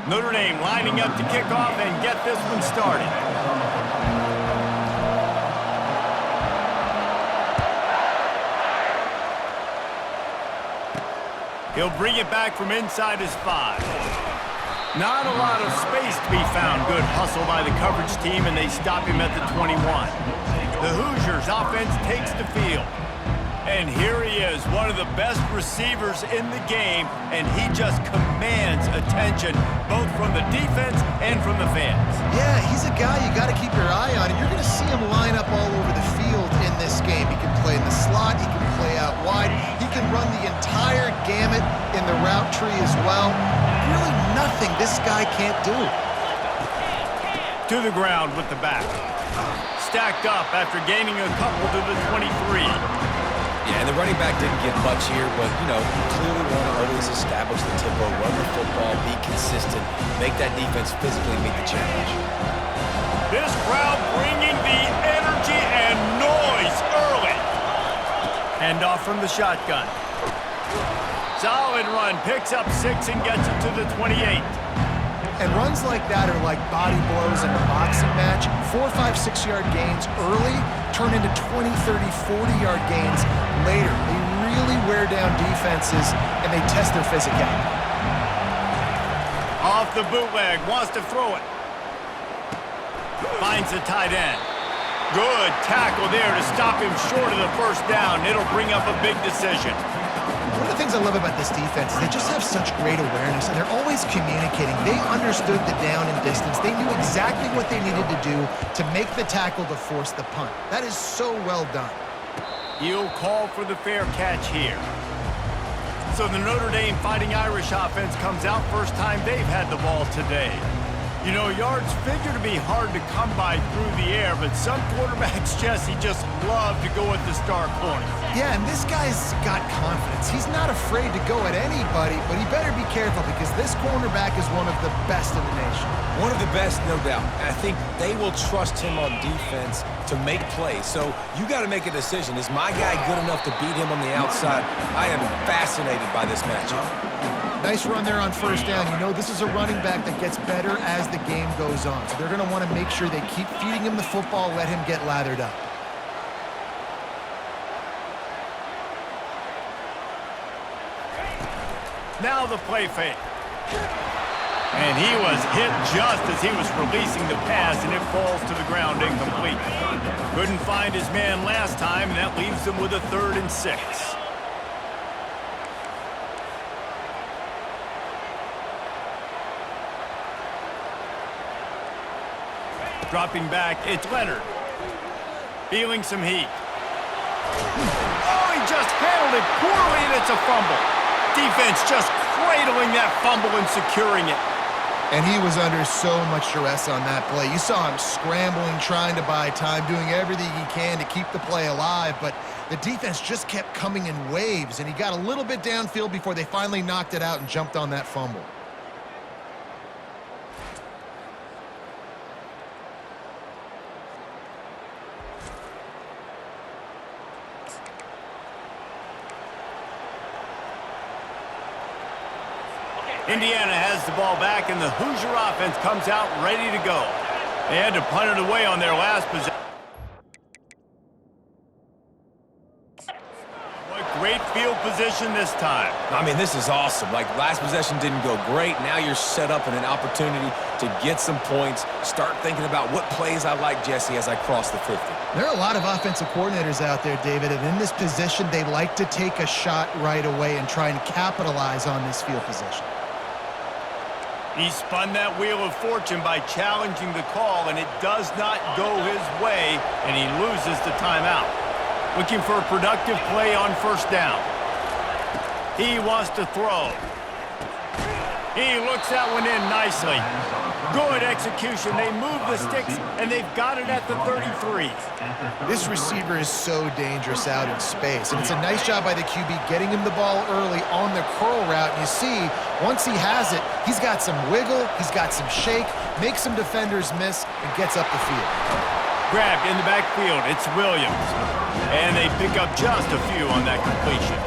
Notre Dame lining up to kick off and get this one started. He'll bring it back from inside his 5. Not a lot of space to be found. Good hustle by the coverage team, and they stop him at the 21. The Hoosiers offense takes the field. And here he is, one of the best receivers in the game, and he just commands attention, both from the defense and from the fans. Yeah, he's a guy you got to keep your eye on, and you're going to see him line up all over the field in this game. He can play in the slot, he can play out wide, he can run the entire gamut in the route tree as well. Really nothing this guy can't do. To the ground with the back. Stacked up after gaining a couple to the 23. Yeah, and the running back didn't get much here, but, you know, clearly want to always establish the tempo, run the football, be consistent, make that defense physically meet the challenge. This crowd bringing the energy and noise early. Hand off from the shotgun. Solid run, picks up 6 and gets it to the 28. And runs like that are like body blows in a boxing match. 4, 5, 6-yard gains early turn into 20, 30, 40-yard gains later. They really wear down defenses, and they test their physicality. Off the bootleg, wants to throw it. Finds the tight end. Good tackle there to stop him short of the first down. It'll bring up a big decision. One of the things I love about this defense is they just have such great awareness, and they're always communicating. They understood the down and distance. They knew exactly what they needed to do to make the tackle to force the punt. That is so well done. He'll call for the fair catch here. So the Notre Dame Fighting Irish offense comes out first time they've had the ball today. You know, yards figure to be hard to come by through the air, but some quarterbacks, Jesse, just love to go at the star corner. Yeah, and this guy's got confidence. He's not afraid to go at anybody, but he better be careful because this cornerback is one of the best in the nation. One of the best, no doubt. And I think they will trust him on defense to make plays. So you got to make a decision. Is my guy good enough to beat him on the outside? I am fascinated by this matchup. Nice run there on first down. You know, this is a running back that gets better as the game goes on. So they're going to want to make sure they keep feeding him the football, let him get lathered up. Now the play fake. And he was hit just as he was releasing the pass, and it falls to the ground incomplete. Couldn't find his man last time, and that leaves him with a 3rd and 6. Dropping back, it's Leonard. Feeling some heat. Oh, he just handled it poorly, and it's a fumble. Defense just cradling that fumble and securing it. And he was under so much duress on that play. You saw him scrambling, trying to buy time, doing everything he can to keep the play alive, but the defense just kept coming in waves, and he got a little bit downfield before they finally knocked it out and jumped on that fumble. Indiana has the ball back, and the Hoosier offense comes out ready to go. They had to punt it away on their last possession. What great field position this time. I mean, this is awesome. Like, last possession didn't go great. Now you're set up in an opportunity to get some points. Start thinking about what plays I like, Jesse, as I cross the 50. There are a lot of offensive coordinators out there, David, and in this position, they like to take a shot right away and try and capitalize on this field position. He spun that wheel of fortune by challenging the call, and it does not go his way, and he loses the timeout. Looking for a productive play on first down. He wants to throw. He looks that one in nicely. Good execution. They move the sticks, and they've got it at the 33. This receiver is so dangerous out in space, and it's a nice job by the QB getting him the ball early on the curl route. You see, once he has it, he's got some wiggle, he's got some shake, makes some defenders miss, and gets up the field. Grabbed in the backfield, it's Williams. And they pick up just a few on that completion.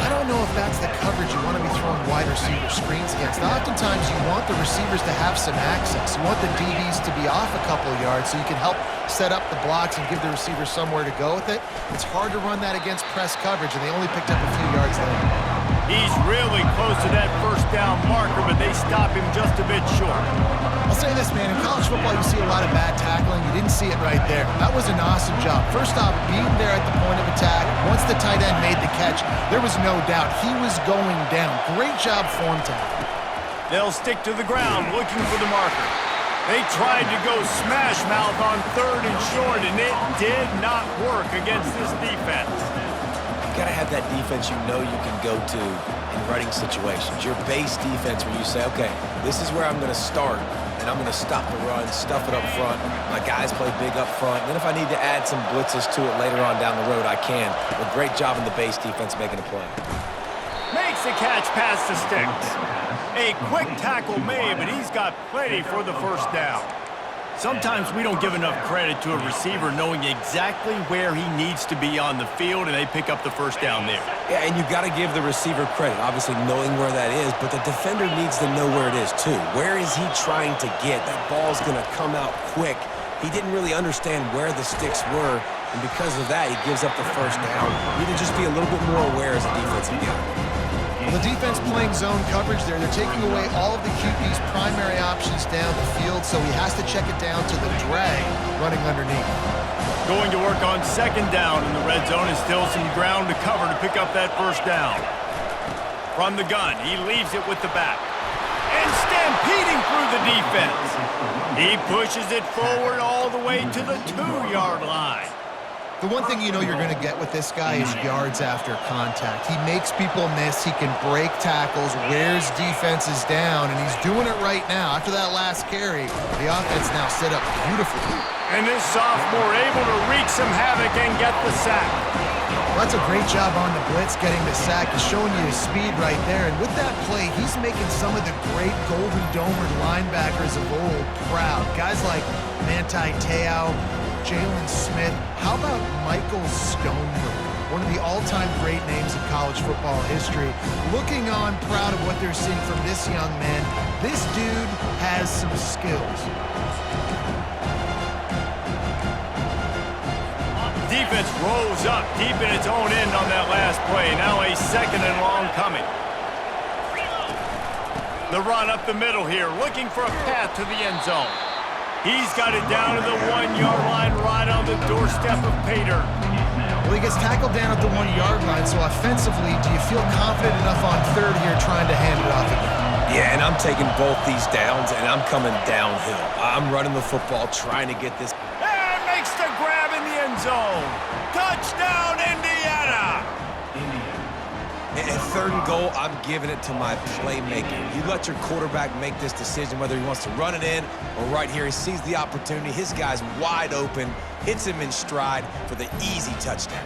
I don't don't know if that's the coverage you want to be throwing wide receiver screens against. Oftentimes, you want the receivers to have some access. You want the DBs to be off a couple of yards so you can help set up the blocks and give the receivers somewhere to go with it. It's hard to run that against press coverage, and they only picked up a few yards there. He's really close to that first down marker, but they stop him just a bit short. I'll say this, man. In college football, you see a lot of bad tackling. You didn't see it right there. That was an awesome job. First off, being there at the point of attack. Once the tight end made the catch, there was no doubt he was going down. Great job form tackle. They'll stick to the ground looking for the marker. They tried to go smash mouth on 3rd and short, and it did not work against this defense. Got to have that defense you know you can go to in running situations. Your base defense where you say, okay, this is where I'm going to start, and I'm going to stop the run, stuff it up front. My guys play big up front. And then if I need to add some blitzes to it later on down the road, I can. But great job in the base defense making a play. Makes the catch past the sticks. A quick tackle made, but he's got plenty for the first down. Sometimes we don't give enough credit to a receiver knowing exactly where he needs to be on the field, and they pick up the first down there. Yeah, and you got to give the receiver credit, obviously knowing where that is, but the defender needs to know where it is too. Where is he trying to get? That ball's going to come out quick. He didn't really understand where the sticks were, and because of that, he gives up the first down. You need to just be a little bit more aware as a defensive guy. Well, the defense playing zone coverage there. They're taking away all of the QB's primary options down the field, so he has to check it down to the drag running underneath. Going to work on 2nd down in the red zone, and still some ground to cover to pick up that first down. From the gun, he leaves it with the back. And stampeding through the defense. He pushes it forward all the way to the 2-yard line. The one thing you know you're going to get with this guy is yards after contact. He makes people miss. He can break tackles, wears defenses down, and he's doing it right now. After that last carry, the offense now set up beautifully. And this sophomore able to wreak some havoc and get the sack. Well, that's a great job on the blitz, getting the sack. He's showing you his speed right there. And with that play, he's making some of the great Golden Domer linebackers of old proud. Guys like Manti Te'o, Jalen Smith. How about Michael Stoneberg, one of the all-time great names in college football history? Looking on, proud of what they're seeing from this young man. This dude has some skills. Defense rolls up deep in its own end on that last play. Now a 2nd and long coming. The run up the middle here, looking for a path to the end zone. He's got it down to the 1-yard line, right on the doorstep of Pater. Well, he gets tackled down at the 1-yard line, so offensively, do you feel confident enough on 3rd here trying to hand it off again? Yeah, and I'm taking both these downs, and I'm coming downhill. I'm running the football, trying to get this. And makes the grab in the end zone. Touchdown, Indiana! At 3rd and goal, I'm giving it to my playmaker. You let your quarterback make this decision, whether he wants to run it in or right here. He sees the opportunity. His guy's wide open, hits him in stride for the easy touchdown.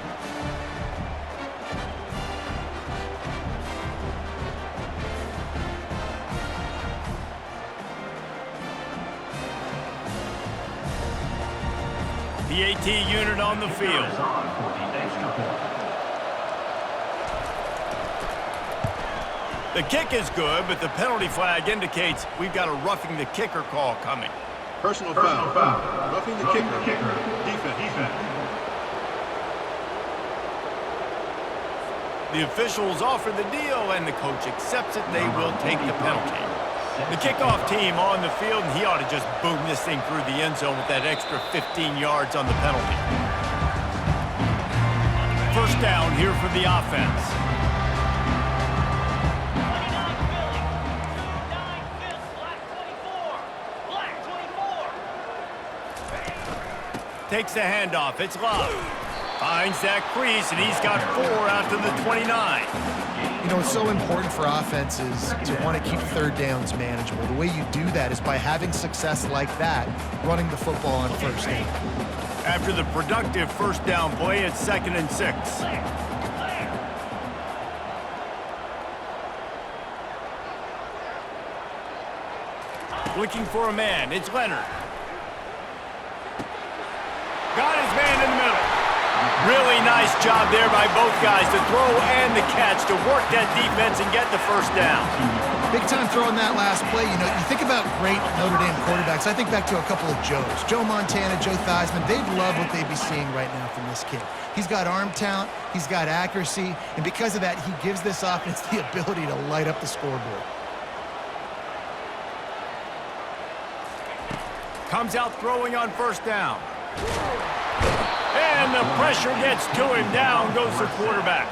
The AT unit on the field. The kick is good, but the penalty flag indicates we've got a roughing the kicker call coming. Personal foul. Roughing the kicker. Defense. The officials offer the deal, and the coach accepts it. They will take the penalty. The kickoff team on the field, and he ought to just boom this thing through the end zone with that extra 15 yards on the penalty. First down here for the offense. Takes the handoff. It's Love. Finds that crease, and he's got 4 out to the 29. You know, it's so important for offenses to want to keep 3rd downs manageable. The way you do that is by having success like that, running the football on 1st down. After the productive first down play, it's 2nd and 6. Looking for a man. It's Leonard. Got his man in the middle. Really nice job there by both guys, the throw and the catch, to work that defense and get the first down. Big time throw in that last play. You know, you think about great Notre Dame quarterbacks. I think back to a couple of Joes. Joe Montana, Joe Theismann. They'd love what they'd be seeing right now from this kid. He's got arm talent. He's got accuracy. And because of that, he gives this offense the ability to light up the scoreboard. Comes out throwing on first down. And the pressure gets to him. Down goes the quarterback.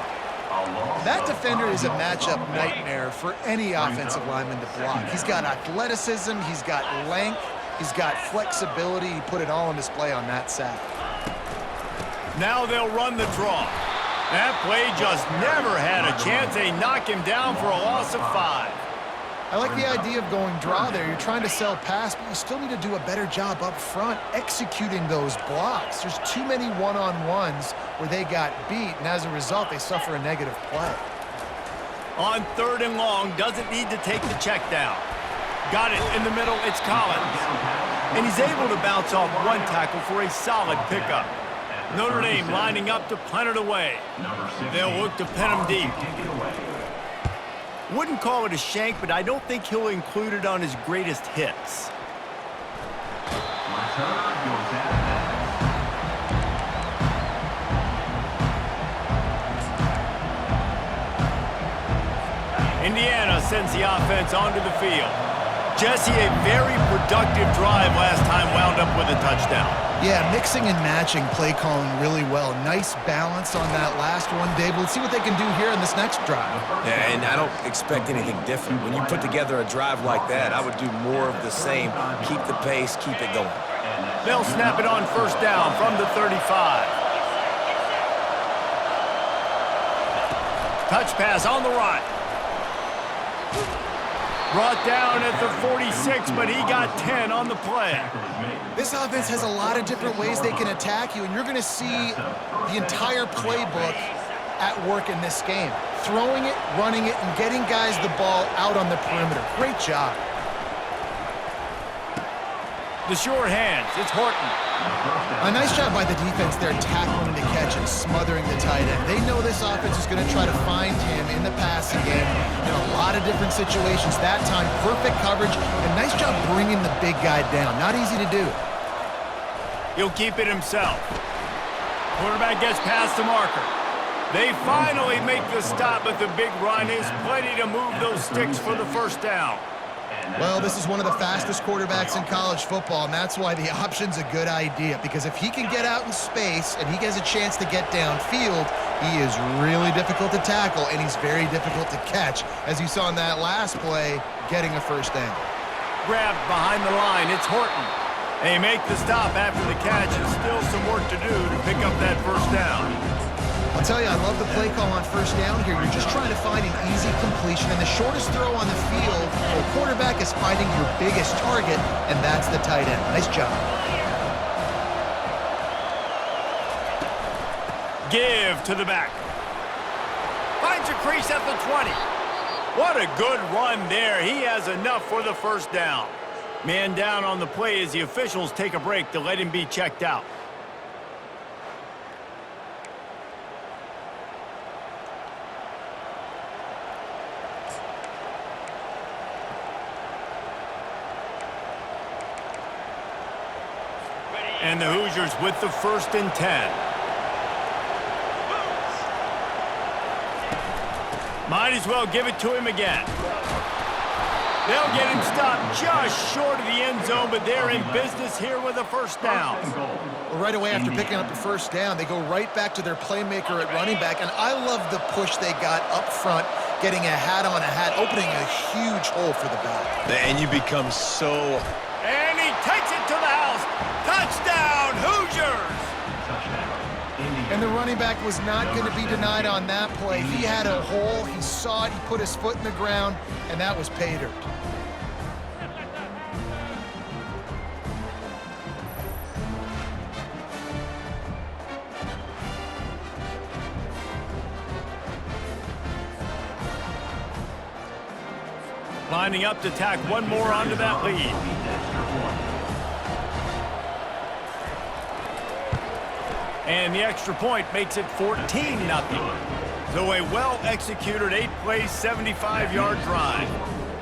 That defender is a matchup nightmare for any offensive lineman to block. He's got athleticism, he's got length, he's got flexibility. He put it all on display on that sack. Now they'll run the draw. That play just never had a chance. They knock him down for a loss of 5. I like the idea of going draw there. You're trying to sell pass, but you still need to do a better job up front executing those blocks. There's too many one-on-ones where they got beat, and as a result, they suffer a negative play. On 3rd and long, doesn't need to take the check down. Got it in the middle, it's Collins. And he's able to bounce off one tackle for a solid pickup. Notre Dame lining up to punt it away. They'll look to pin him deep. Wouldn't call it a shank, but I don't think he'll include it on his greatest hits. Indiana sends the offense onto the field. Jesse, a very productive drive last time, wound up with a touchdown. Yeah, mixing and matching play calling really well. Nice balance on that last one, Dave. Let's see what they can do here in this next drive. Yeah, and I don't expect anything different. When you put together a drive like that, I would do more of the same. Keep the pace, keep it going. They'll snap it on first down from the 35. Touch pass on the run. Brought down at the 46, but he got 10 on the play. This offense has a lot of different ways they can attack you, and you're going to see the entire playbook at work in this game. Throwing it, running it, and getting guys the ball out on the perimeter. Great job. The short hands, it's Horton. A nice job by the defense there, tackling the catch and smothering the tight end. They know this offense is going to try to find him in the passing game in a lot of different situations. That time, perfect coverage, and nice job bringing the big guy down. Not easy to do. He'll keep it himself. Quarterback gets past the marker. They finally make the stop, but the big run is plenty to move those sticks for the first down. Well, this is one of the fastest quarterbacks in college football, and that's why the option's a good idea, because if he can get out in space and he has a chance to get downfield, he is really difficult to tackle, and he's very difficult to catch, as you saw in that last play, getting a first down. Grabbed behind the line, it's Horton. They make the stop after the catch, and still some work to do to pick up that first down. I'll tell you, I love the play call on first down here. You're just trying to find an easy completion, and the shortest throw on the field for a quarterback is finding your biggest target, and that's the tight end. Nice job. Give to the back. Finds a crease at the 20. What a good run there. He has enough for the first down. Man down on the play as the officials take a break to let him be checked out. And the Hoosiers with the 1st and 10. Might as well give it to him again. They'll get him stopped just short of the end zone, but they're in business here with a first down. Well, right away after picking up the first down, they go right back to their playmaker at running back, and I love the push they got up front, getting a hat on a hat, opening a huge hole for the back. And you become so... And he takes it to the house. Touchdown, Hoosiers! And the running back was not going to be denied on that play. He had a hole, he saw it, he put his foot in the ground, and that was pay dirt. Lining up to tack one more onto that lead. And the extra point makes it 14-0. So a well-executed 8-play, 75-yard drive.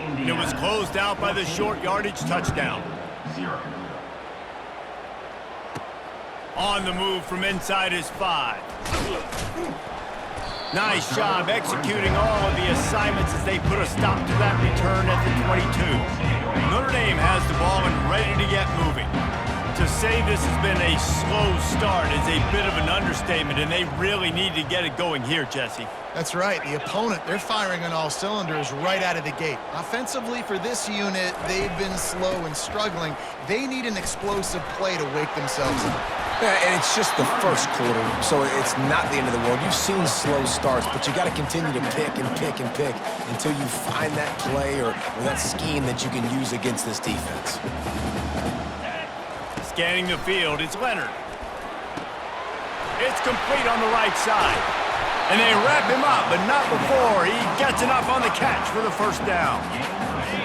And it was closed out by the short yardage touchdown. On the move from inside his 5. Nice job executing all of the assignments as they put a stop to that return at the 22. Notre Dame has the ball and ready to get moving. To say this has been a slow start is a bit of an understatement, and they really need to get it going here, Jesse. That's right. The opponent, they're firing on all cylinders right out of the gate. Offensively, for this unit, they've been slow and struggling. They need an explosive play to wake themselves up. Yeah, and it's just the first quarter, so it's not the end of the world. You've seen slow starts, but you got to continue to pick and pick and pick until you find that play or that scheme that you can use against this defense. Scanning the field, it's Leonard. It's complete on the right side. And they wrap him up, but not before he gets enough on the catch for the first down.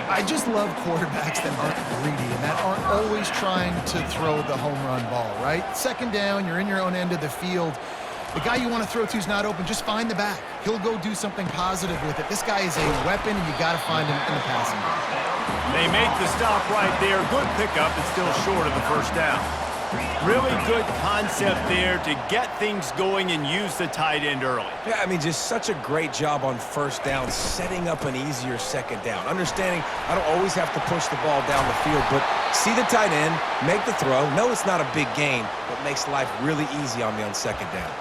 I just love quarterbacks that aren't greedy and that aren't always trying to throw the home run ball, right? Second down, you're in your own end of the field. The guy you want to throw to is not open. Just find the back. He'll go do something positive with it. This guy is a weapon, and you got to find him in the passing game. They make the stop right there. Good pickup, but still short of the first down. Really good concept there to get things going and use the tight end early. Yeah, I mean, just such a great job on first down, setting up an easier second down. Understanding I don't always have to push the ball down the field, but see the tight end, make the throw. No, it's not a big gain, but makes life really easy on me on second down.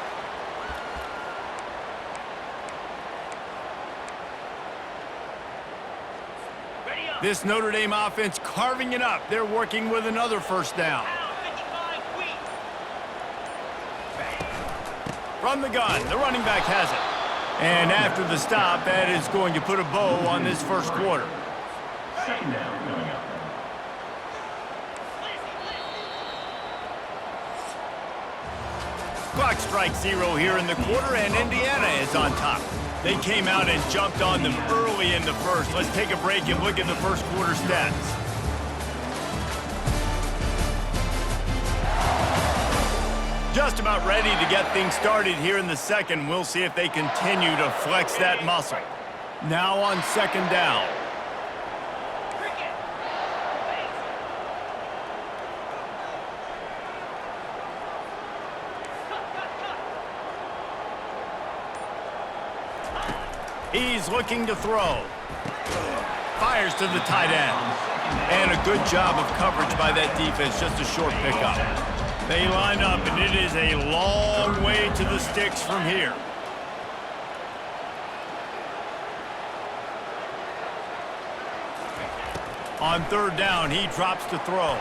This Notre Dame offense carving it up. They're working with another first down. From the gun, the running back has it. And after the stop, that is going to put a bow on this first quarter. Second down coming up. Clock strikes 0 here in the quarter, and Indiana is on top. They came out and jumped on them early in the first. Let's take a break and look at the first quarter stats. Just about ready to get things started here in the second. We'll see if they continue to flex that muscle. Now on second down. He's looking to throw. Fires to the tight end. And a good job of coverage by that defense, just a short pickup. They line up, and it is a long way to the sticks from here. On third down, he drops to throw.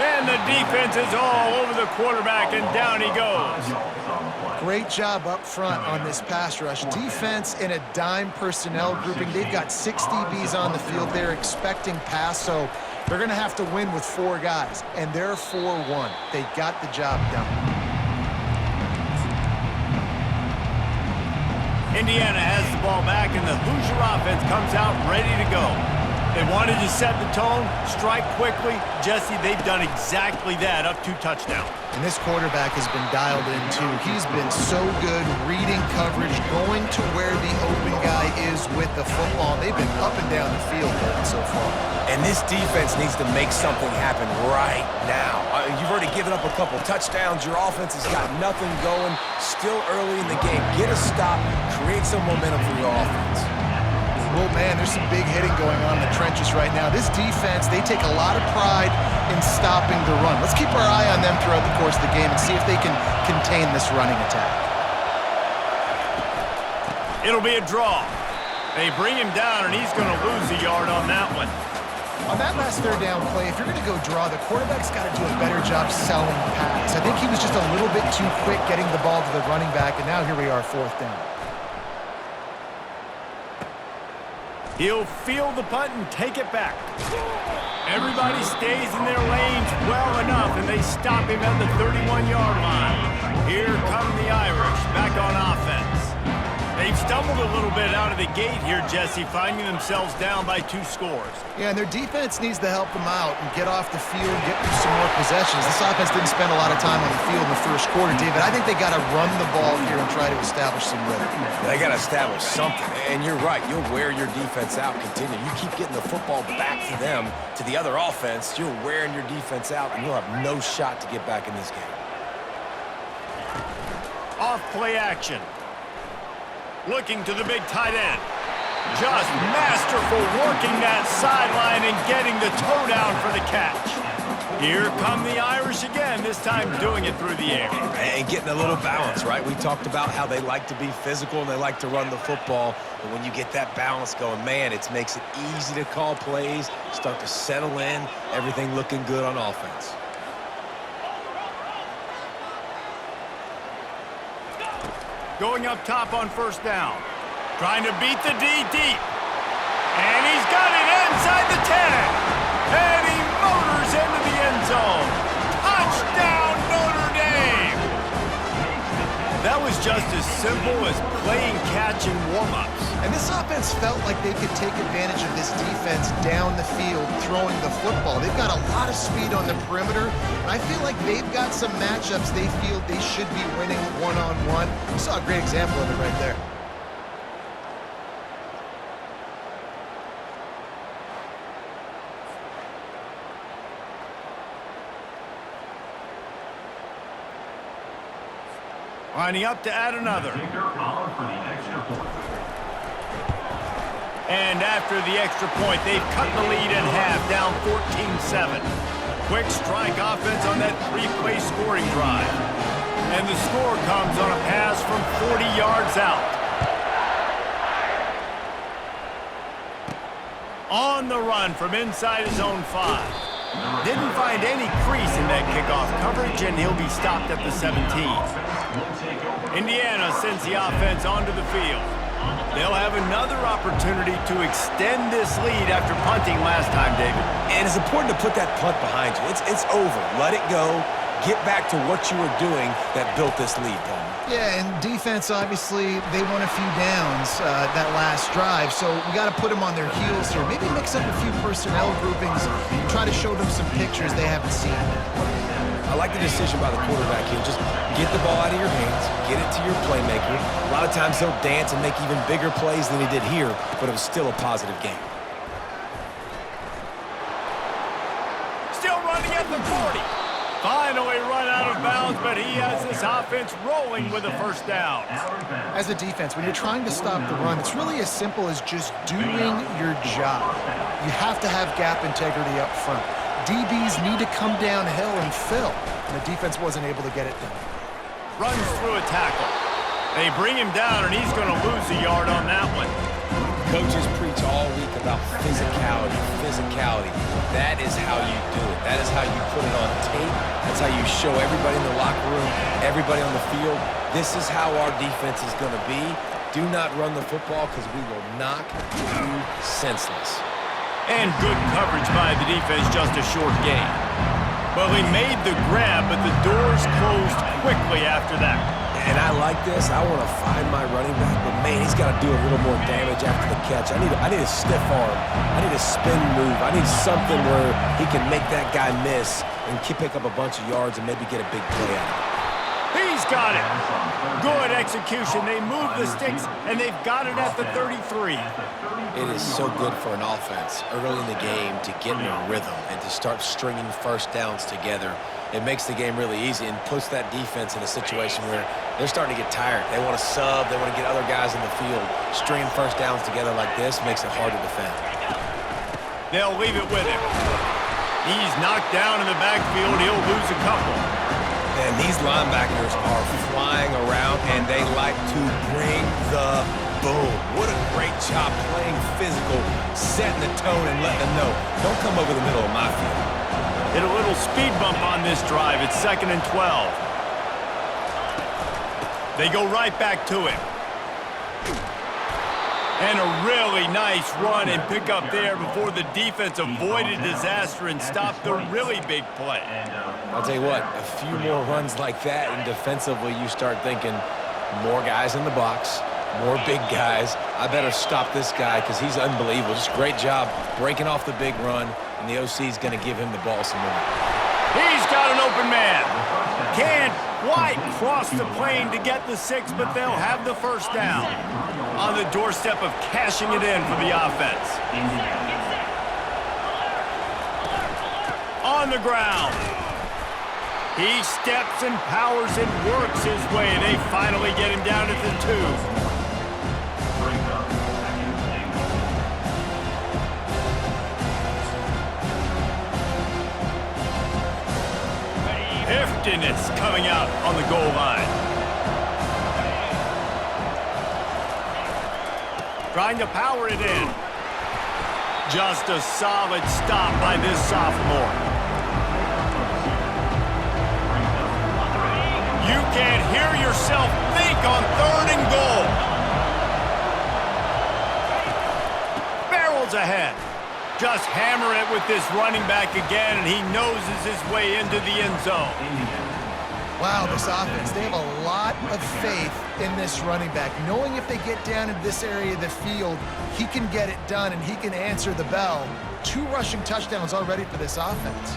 And the defense is all over the quarterback, and down he goes. Great job up front on this pass rush. Defense in a dime personnel grouping. They've got 6 DBs on the field. They're expecting pass, so they're going to have to win with 4 guys, and they're 4-1. They got the job done. Indiana has the ball back, and the Hoosier offense comes out ready to go. They wanted to set the tone, strike quickly. Jesse, they've done exactly that, up 2 touchdowns. And this quarterback has been dialed in, too. He's been so good reading coverage, going to where the open guy is with the football. They've been up and down the field so far. And this defense needs to make something happen right now. You've already given up a couple touchdowns. Your offense has got nothing going. Still early in the game. Get a stop. Create some momentum for your offense. Well, man, there's some big hitting going on in the trenches right now. This defense, they take a lot of pride in stopping the run. Let's keep our eye on them throughout the course of the game and see if they can contain this running attack. It'll be a draw. They bring him down, and he's going to lose a yard on that one. On that last third down play, if you're going to go draw, the quarterback's got to do a better job selling pass. I think he was just a little bit too quick getting the ball to the running back, and now here we are, 4th down. He'll field the punt and take it back. Everybody stays in their lanes well enough, and they stop him at the 31-yard line. Here come the Irish back on offense. They've stumbled a little bit out of the gate here, Jesse, finding themselves down by 2 scores. Yeah, and their defense needs to help them out and get off the field and get them some more possessions. This offense didn't spend a lot of time on the field in the first quarter, David. I think they got to run the ball here and try to establish some rhythm. They got to establish something. And you're right. You'll wear your defense out. Continue. You keep getting the football back to them, to the other offense, you're wearing your defense out, and you'll have no shot to get back in this game. Off play action. Looking to the big tight end. Just masterful working that sideline and getting the toe down for the catch. Here come the Irish again, this time doing it through the air. And getting a little balance, right? We talked about how they like to be physical and they like to run the football. But when you get that balance going, man, it makes it easy to call plays, start to settle in, everything looking good on offense. Going up top on first down. Trying to beat the D deep. And he's got it inside the 10. And he motors into the end zone. Touchdown, Notre Dame! That was just as simple as playing catch in warm-ups. And this offense felt like they could take advantage of this defense down the field, throwing the football. They've got a lot of speed on the perimeter, and I feel like they've got some matchups they feel they should be winning one-on-one. You saw a great example of it right there. Lining up to add another. And after the extra point, they've cut the lead in half, down 14-7. Quick strike offense on that 3-play scoring drive. And the score comes on a pass from 40 yards out. On the run from inside his own 5. Didn't find any crease in that kickoff coverage, and he'll be stopped at the 17. Indiana sends the offense onto the field. They'll have another opportunity to extend this lead after punting last time, David. And it's important to put that punt behind you. It's over. Let it go. Get back to what you were doing that built this lead, Paul. Yeah, and defense, obviously, they won a few downs that last drive, so we got to put them on their heels here. Maybe mix up a few personnel groupings and try to show them some pictures they haven't seen yet. I like the decision by the quarterback here. Just get the ball out of your hands, get it to your playmaker. A lot of times he'll dance and make even bigger plays than he did here, but it was still a positive game. Still running at the 40. Finally run out of bounds, but he has this offense rolling with a first down. As a defense, when you're trying to stop the run, it's really as simple as just doing your job. You have to have gap integrity up front. DBs need to come downhill and fill. And the defense wasn't able to get it done. Runs through a tackle. They bring him down, and he's going to lose a yard on that one. Coaches preach all week about physicality, physicality. That is how you do it. That is how you put it on tape. That's how you show everybody in the locker room, everybody on the field. This is how our defense is going to be. Do not run the football because we will knock you senseless. And good coverage by the defense, just a short gain. Well, he made the grab, but the doors closed quickly after that. And I like this. I want to find my running back, but man, he's got to do a little more damage after the catch. I need a stiff arm. I need a spin move. I need something where he can make that guy miss and pick up a bunch of yards and maybe get a big play out of it. He's got it. Good execution. They move the sticks, and they've got it at the 33. It is so good for an offense early in the game to get in a rhythm and to start stringing first downs together. It makes the game really easy and puts that defense in a situation where they're starting to get tired. They want to sub. They want to get other guys in the field. Stringing first downs together like this makes it hard to defend. They'll leave it with him. He's knocked down in the backfield. He'll lose a couple. And these linebackers are flying around, and they like to bring the boom. What a great job playing physical, setting the tone, and letting them know, don't come over the middle of my field. Hit a little speed bump on this drive. It's 2nd and 12. They go right back to him. And a really nice run and pick up there before the defense avoided disaster and stopped the really big play. I'll tell you what, a few more runs like that, and defensively you start thinking more guys in the box, More big guys. I better stop this guy because he's unbelievable. Just great job breaking off the big run, and the OC is going to give him the ball some more. He's got an open man. Can't quite cross the plane to get the 6, but they'll have the first down. On the doorstep of cashing it in for the offense. On the ground. He steps and powers and works his way. They finally get him down at the 2. Heftiness coming out on the goal line. Trying to power it in. Just a solid stop by this sophomore. You can't hear yourself think on 3rd and goal. Barrels ahead. Just hammer it with this running back again, and he noses his way into the end zone. Wow, this offense, they have a lot of faith in this running back, knowing if they get down into this area of the field, he can get it done and he can answer the bell. 2 rushing touchdowns already for this offense.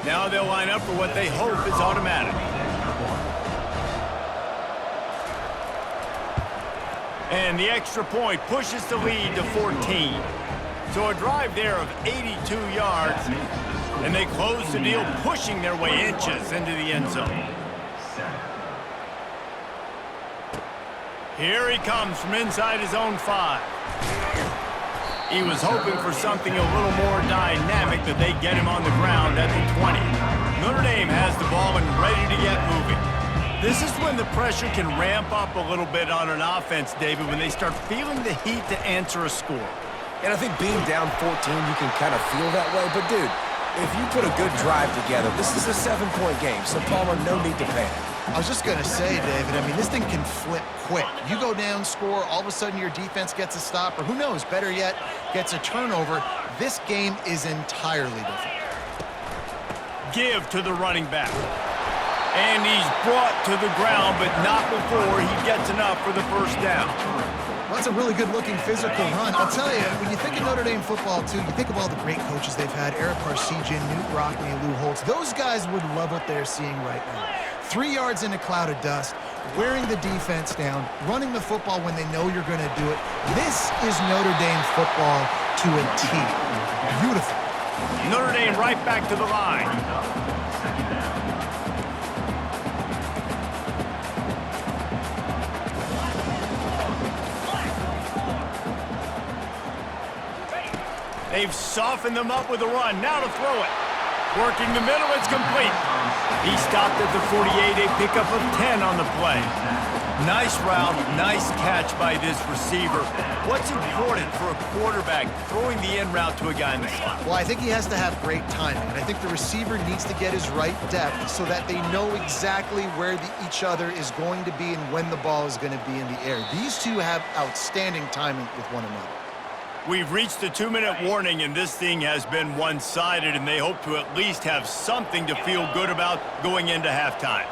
Now they'll line up for what they hope is automatic. And the extra point pushes the lead to 14. So a drive there of 82 yards, and they close the deal, pushing their way inches into the end zone. Here he comes from inside his own 5. He was hoping for something a little more dynamic, that they get him on the ground at the 20. Notre Dame has the ball and ready to get moving. This is when the pressure can ramp up a little bit on an offense, David, when they start feeling the heat to answer a score. And I think being down 14, you can kind of feel that way. But, dude, if you put a good drive together, this is a 7-point game, so Palmer, no need to panic. I was just going to say, David, I mean, this thing can flip quick. You go down, score, all of a sudden your defense gets a stop, or who knows, better yet, gets a turnover. This game is entirely different. Give to the running back. And he's brought to the ground, but not before he gets enough for the first down. Well, that's a really good-looking physical run. I'll tell you, when you think of Notre Dame football, too, you think of all the great coaches they've had, Eric Parsegian, Newt Rockne, Lou Holtz. Those guys would love what they're seeing right now. 3 yards in a cloud of dust, wearing the defense down, running the football when they know you're going to do it. This is Notre Dame football to a T. Beautiful. Notre Dame right back to the line. They've softened them up with a run. Now to throw it. Working the middle, it's complete. He stopped at the 48, a pickup of 10 on the play. Nice route, nice catch by this receiver. What's important for a quarterback throwing the in route to a guy in the slot? Well, I think he has to have great timing, and I think the receiver needs to get his right depth so that they know exactly where each other is going to be and when the ball is going to be in the air. These two have outstanding timing with one another. We've reached the 2-minute warning, and this thing has been one-sided, and they hope to at least have something to feel good about going into halftime.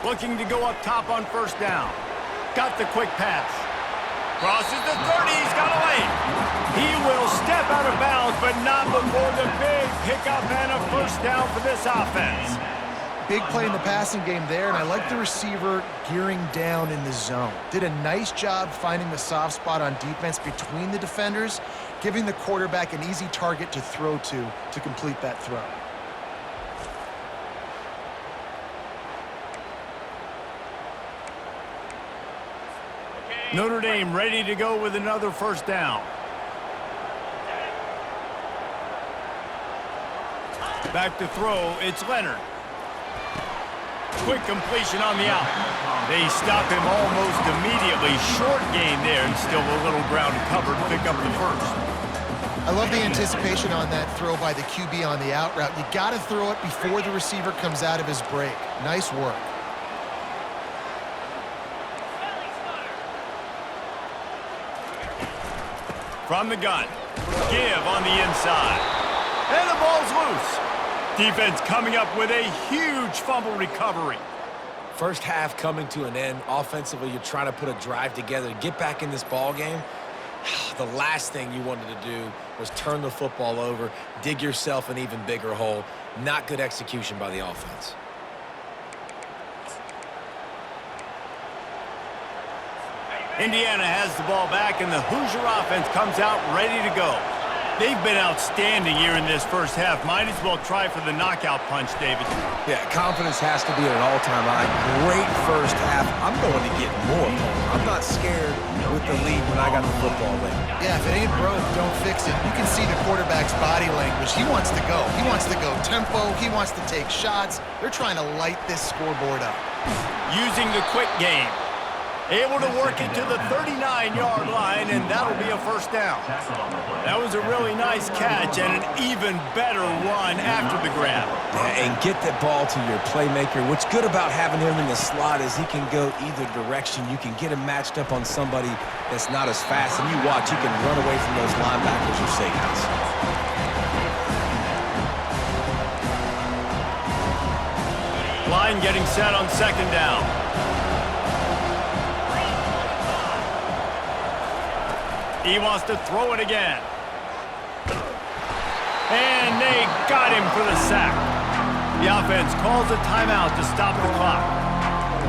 Looking to go up top on first down. Got the quick pass. Crosses the 30, he's got a lane. He will step out of bounds, but not before the big pickup and a first down for this offense. Big play in the passing game there, and I like the receiver gearing down in the zone. Did a nice job finding the soft spot on defense between the defenders, giving the quarterback an easy target to throw to complete that throw. Notre Dame ready to go with another first down. Back to throw, it's Leonard. Quick completion on the out. They stop him almost immediately. Short gain there, and still a little ground covered to pick up the first. I love the anticipation on that throw by the QB on the out route. You got to throw it before the receiver comes out of his break. Nice work. From the gun. Give on the inside. And the ball's loose. Defense coming up with a huge fumble recovery. First half coming to an end. Offensively, you're trying to put a drive together to get back in this ball game. The last thing you wanted to do was turn the football over, dig yourself an even bigger hole. Not good execution by the offense. Indiana has the ball back, and the Hoosier offense comes out ready to go. They've been outstanding here in this first half. Might as well try for the knockout punch, David. Yeah, confidence has to be at an all-time high. Great first half. I'm going to get more. I'm not scared with the lead when I got the football late. Yeah, if it ain't broke, don't fix it. You can see the quarterback's body language. He wants to go. He wants to go tempo. He wants to take shots. They're trying to light this scoreboard up. Using the quick game. Able to work it to the 39-yard line, and that'll be a first down. That was a really nice catch and an even better run after the grab. Yeah, and get the ball to your playmaker. What's good about having him in the slot is he can go either direction. You can get him matched up on somebody that's not as fast, and you watch, he can run away from those linebackers or safeties. Line getting set on second down. He wants to throw it again. And they got him for the sack. The offense calls a timeout to stop the clock.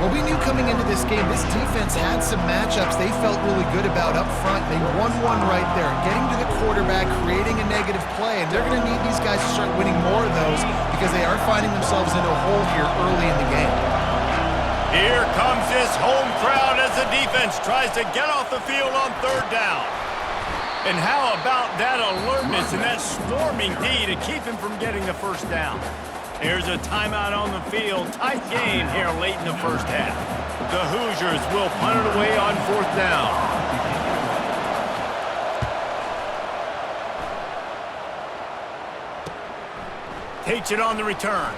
Well, we knew coming into this game, this defense had some matchups they felt really good about up front. They won one right there, getting to the quarterback, creating a negative play, and they're going to need these guys to start winning more of those because they are finding themselves in a hole here early in the game. Here comes this home crowd as the defense tries to get off the field on third down. And how about that alertness and that swarming D to keep him from getting the first down? Here's a timeout on the field. Tight game here late in the first half. The Hoosiers will punt it away on fourth down. Takes it on the return.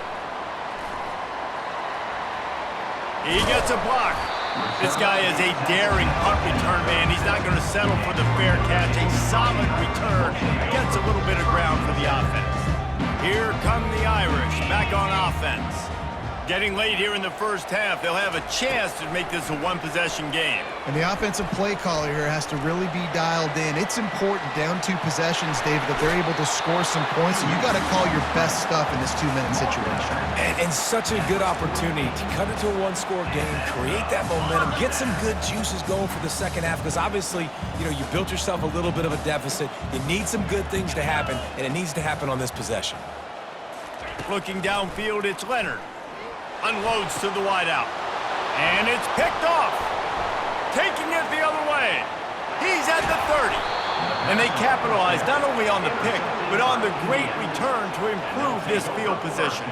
He gets a block. This guy is a daring punt return man. He's not going to settle for the fair catch. A solid return. Gets a little bit of ground for the offense. Here come the Irish back on offense. Getting late here in the first half, they'll have a chance to make this a one-possession game. And the offensive play caller here has to really be dialed in. It's important down 2 possessions, David, that they're able to score some points. So you got to call your best stuff in this 2-minute situation. And such a good opportunity to cut it to a one-score game, create that momentum, get some good juices going for the second half because obviously, you know, you built yourself a little bit of a deficit. You need some good things to happen, and it needs to happen on this possession. Looking downfield, it's Leonard. Unloads to the wideout. And it's picked off. Taking it the other way. He's at the 30. And they capitalize not only on the pick, but on the great return to improve this field position.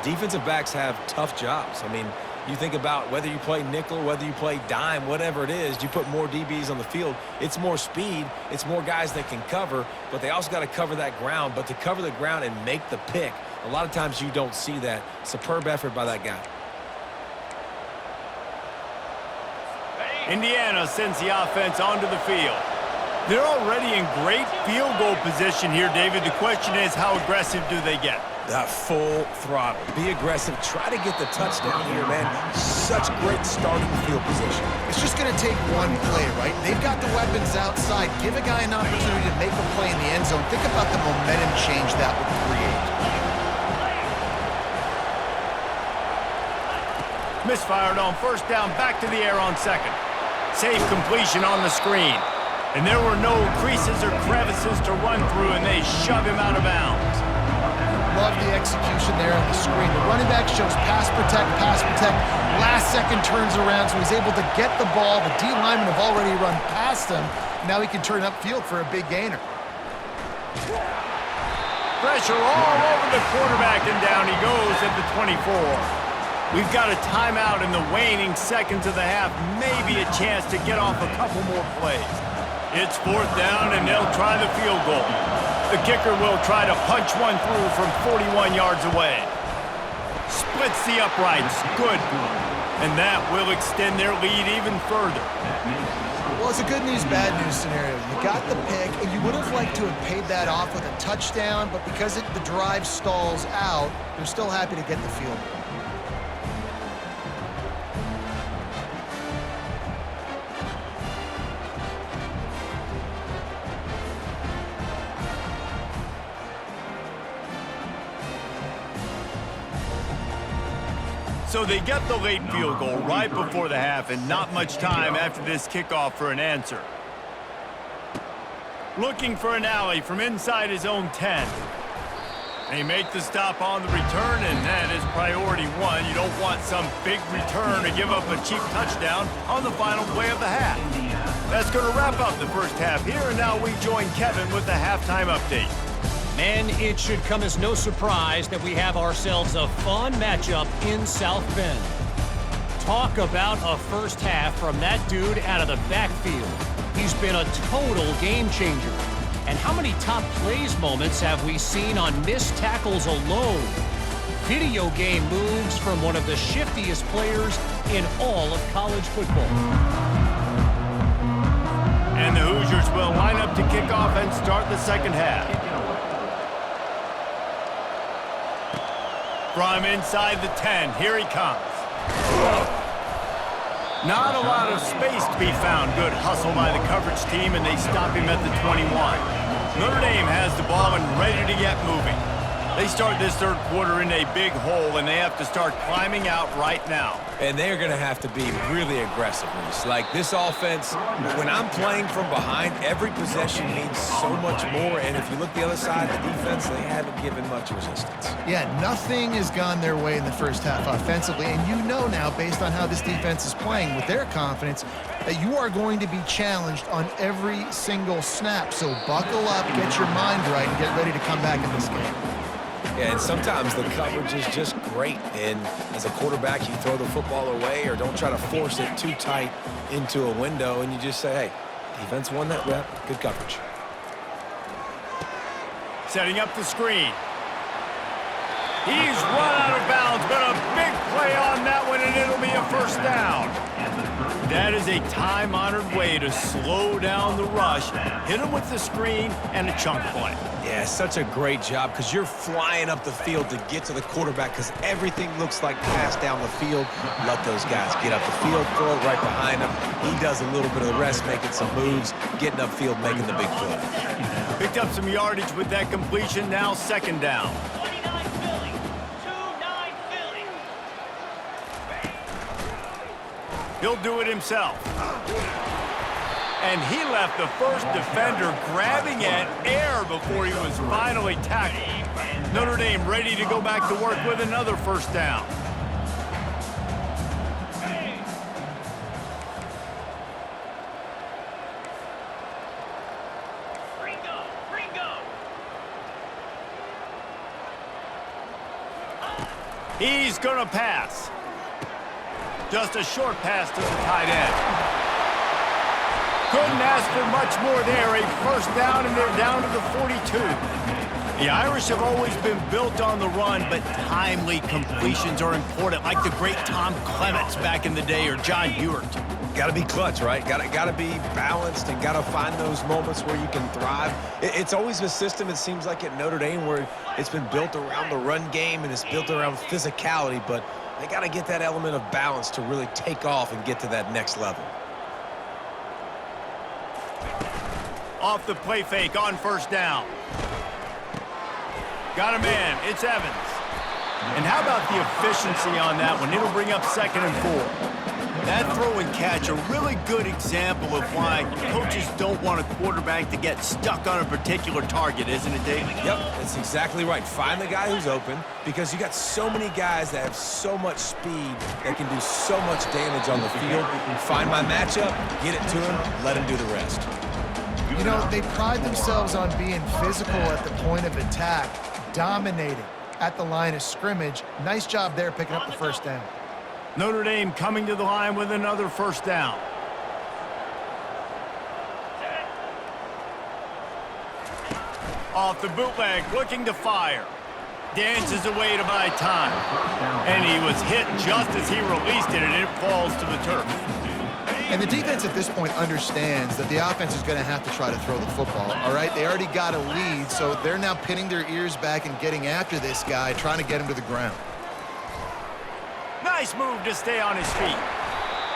Defensive backs have tough jobs. I mean, you think about whether you play nickel, whether you play dime, whatever it is, you put more DBs on the field. It's more speed. It's more guys that can cover, but they also got to cover that ground. But to cover the ground and make the pick, a lot of times you don't see that. Superb effort by that guy. Indiana sends the offense onto the field. They're already in great field goal position here, David. The question is, how aggressive do they get? Full throttle. Be aggressive. Try to get the touchdown here, man. Such great starting field position. It's just going to take one play, right? They've got the weapons outside. Give a guy an opportunity to make a play in the end zone. Think about the momentum change that would create. Misfired on first down, back to the air on second. Safe completion on the screen. And there were no creases or crevices to run through, and they shove him out of bounds. Love the execution there on the screen. The running back shows pass protect. Last second turns around, so he's able to get the ball. The D linemen have already run past him. Now he can turn upfield for a big gainer. Pressure all over the quarterback, and down he goes at the 24. We've got a timeout in the waning seconds of the half. Maybe a chance to get off a couple more plays. It's fourth down, and they'll try the field goal. The kicker will try to punch one through from 41 yards away. Splits the uprights. Good. And that will extend their lead even further. Well, it's a good news, bad news scenario. You got the pick, and you would have liked to have paid that off with a touchdown, but because the drive stalls out, they're still happy to get the field goal. So they get the late field goal right before the half, and not much time after this kickoff for an answer. Looking for an alley from inside his own 10. They make the stop on the return, and that is priority one. You don't want some big return to give up a cheap touchdown on the final play of the half. That's going to wrap up the first half here, and now we join Kevin with the halftime update. And it should come as no surprise that we have ourselves a fun matchup in South Bend. Talk about a first half from that dude out of the backfield. He's been a total game changer. And how many top plays moments have we seen on missed tackles alone? Video game moves from one of the shiftiest players in all of college football. And the Hoosiers will line up to kick off and start the second half. From inside the 10, here he comes. Not a lot of space to be found. Good hustle by the coverage team, and they stop him at the 21. Notre Dame has the ball and ready to get moving. They start this third quarter in a big hole, and they have to start climbing out right now. And they're going to have to be really aggressive. Like this offense, when I'm playing from behind, every possession means so much more. And if you look the other side, the defense, they haven't given much resistance. Yeah, nothing has gone their way in the first half offensively. And you know now, based on how this defense is playing with their confidence, that you are going to be challenged on every single snap. So buckle up, get your mind right, and get ready to come back in this game. Yeah, and sometimes the coverage is just great. And as a quarterback, you throw the football away or don't try to force it too tight into a window, and you just say, hey, defense won that rep, good coverage. Setting up the screen. He's run out of bounds, but a big play on that one, and it'll be a first down. That is a time-honored way to slow down the rush, hit him with the screen, and a chunk play. Yeah, such a great job because you're flying up the field to get to the quarterback because everything looks like pass down the field. Let those guys get up the field, throw it right behind him. He does a little bit of the rest, making some moves, getting upfield, making the big play. Picked up some yardage with that completion, now second down. He'll do it himself. And he left the first defender grabbing at air before he was finally tackled. Notre Dame ready to go back to work with another first down. He's going to pass. Just a short pass to the tight end. Couldn't ask for much more there. A first down, and they're down to the 42. The Irish have always been built on the run, but timely completions are important, like the great Tom Clements back in the day or John Hewart. Got to be clutch, right? Got to be balanced and got to find those moments where you can thrive. It's always a system, it seems like, at Notre Dame where it's been built around the run game and it's built around physicality, but they got to get that element of balance to really take off and get to that next level. Off the play fake on first down. Got a man. It's Evans. And how about the efficiency on that one? It'll bring up 2nd and 4. That throw and catch, a really good example of why coaches don't want a quarterback to get stuck on a particular target, isn't it, Dave? Yep, that's exactly right. Find the guy who's open because you got so many guys that have so much speed that can do so much damage on the field. Find my matchup, get it to him, let him do the rest. You know, they pride themselves on being physical at the point of attack, dominating at the line of scrimmage. Nice job there picking up the first down. Notre Dame coming to the line with another first down. Off the bootleg, looking to fire. Dances away to buy time. And he was hit just as he released it, and it falls to the turf. And the defense at this point understands that the offense is going to have to try to throw the football, all right? They already got a lead, so they're now pinning their ears back and getting after this guy, trying to get him to the ground. Nice move to stay on his feet.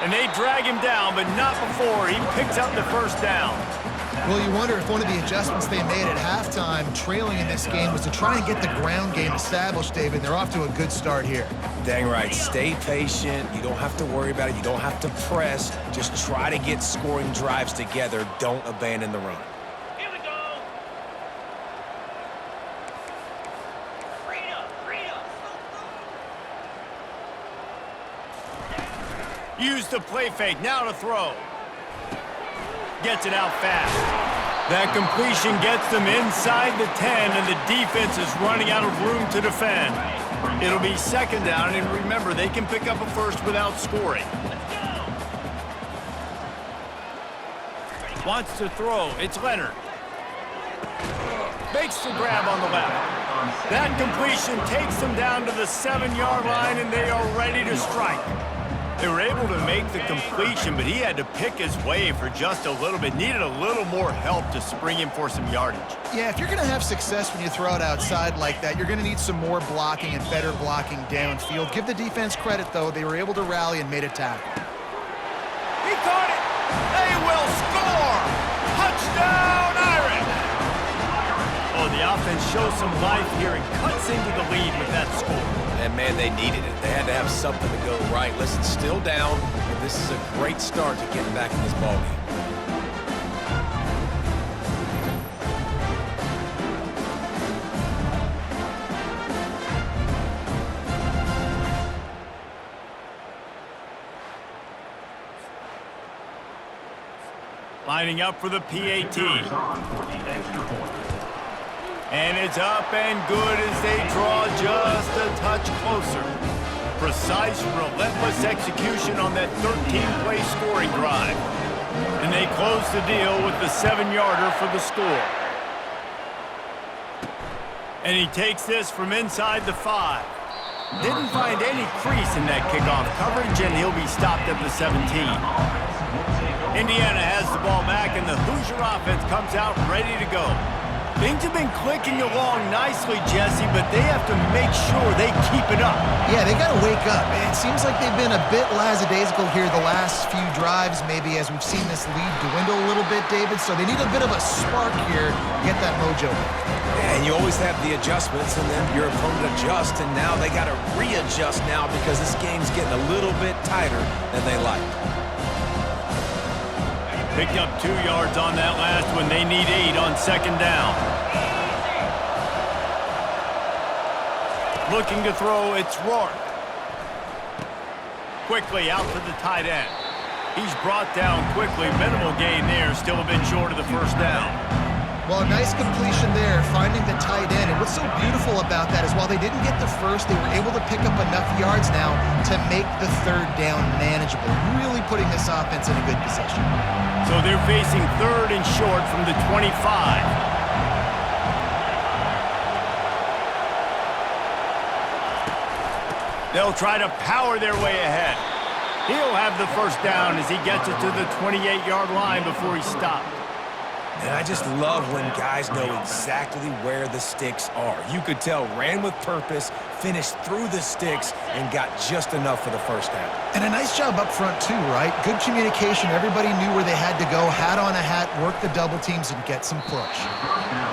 And they drag him down, but not before he picks up the first down. Well, you wonder if one of the adjustments they made at halftime, trailing in this game, was to try and get the ground game established, David. They're off to a good start here. Dang right. Stay patient. You don't have to worry about it. You don't have to press. Just try to get scoring drives together. Don't abandon the run. Here we go. Freedom. Use the play fake. Now to throw. Gets it out fast. That completion gets them inside the 10, and the defense is running out of room to defend. It'll be second down, and remember, they can pick up a first without scoring. Wants to throw. It's Leonard. Makes the grab on the left. That completion takes them down to the 7-yard line, and they are ready to strike. They were able to make the completion, but he had to pick his way for just a little bit. Needed a little more help to spring him for some yardage. Yeah, if you're going to have success when you throw it outside like that, you're going to need some more blocking and better blocking downfield. Give the defense credit, though. They were able to rally and made a tackle. He caught it. They will score. Touchdown, Irish. Oh, the offense shows some life here and cuts into the lead with that score. And, man, they needed it. They had to have something to go right. Listen, still down, but this is a great start to getting back in this ballgame. Lining up for the PAT. And it's up and good as they draw just a touch closer. Precise, relentless execution on that 13-play scoring drive. And they close the deal with the 7-yarder for the score. And he takes this from inside the 5. Didn't find any crease in that kickoff coverage, and he'll be stopped at the 17. Indiana has the ball back, and the Hoosier offense comes out ready to go. Things have been clicking along nicely, Jesse, but they have to make sure they keep it up. Yeah, they got to wake up. It seems like they've been a bit lackadaisical here the last few drives, maybe, as we've seen this lead dwindle a little bit, David. So they need a bit of a spark here to get that mojo back. And you always have the adjustments, and then your opponent adjusts, and now they got to readjust now because this game's getting a little bit tighter than they like. Picked up 2 yards on that last one. They need 8 on second down. Looking to throw, it's Rourke. Quickly out to the tight end. He's brought down quickly. Minimal gain there, still a bit short of the first down. Well, a nice completion there, finding the tight end. And what's so beautiful about that is while they didn't get the first, they were able to pick up enough yards now to make the third down manageable, really putting this offense in a good position. So they're facing third and short from the 25. They'll try to power their way ahead. He'll have the first down as he gets it to the 28-yard line before he stopped. And I just love when guys know exactly where the sticks are. You could tell ran with purpose, finished through the sticks, and got just enough for the first down. And a nice job up front, too, right? Good communication. Everybody knew where they had to go, hat on a hat, work the double teams, and get some push.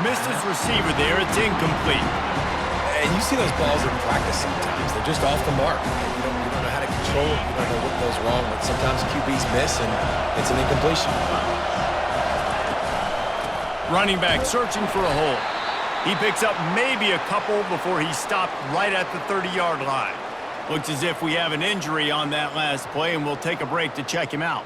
Missed his receiver there. It's incomplete. And you see those balls in practice sometimes. They're just off the mark. You don't know how to control it. You don't know what goes wrong. But sometimes QBs miss, and it's an incompletion. Running back searching for a hole. He picks up maybe a couple before he's stopped right at the 30-yard line. Looks as if we have an injury on that last play, and we'll take a break to check him out.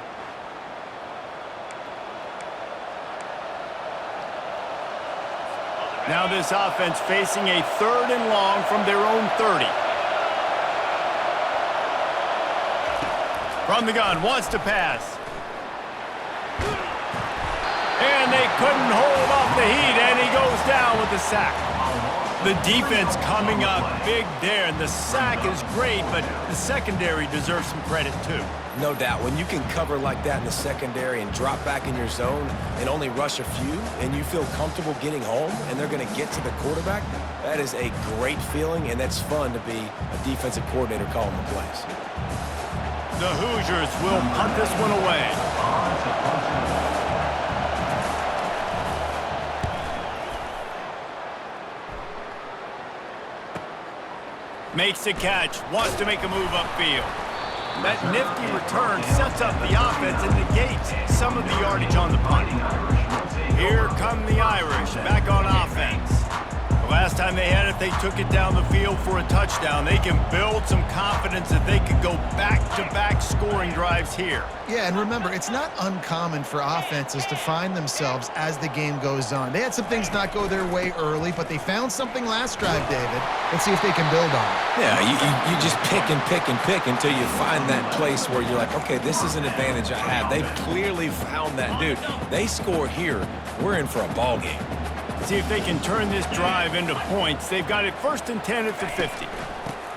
Now this offense facing a 3rd and long from their own 30. From the gun, wants to pass. And they couldn't hold off the heat, and he goes down with the sack. The defense coming up big there, and the sack is great, but the secondary deserves some credit too. No doubt. When you can cover like that in the secondary and drop back in your zone and only rush a few, and you feel comfortable getting home and they're going to get to the quarterback, that is a great feeling, and that's fun to be a defensive coordinator calling the plays. The Hoosiers will punt this one away. Makes the catch, wants to make a move upfield. That nifty return sets up the offense and negates some of the yardage on the punt. Here come the Irish, back on offense. The last time they had it, they took it down the field for a touchdown. They can build some confidence that they could go back-to-back scoring drives here. Yeah, and remember, it's not uncommon for offenses to find themselves as the game goes on. They had some things not go their way early, but they found something last drive, David. Let's see if they can build on it. Yeah, you just pick and pick and pick until you find that place where you're like, okay, this is an advantage I have. They've clearly found that dude. They score here, we're in for a ball game. See if they can turn this drive into points. They've got it 1st and 10 at the 50.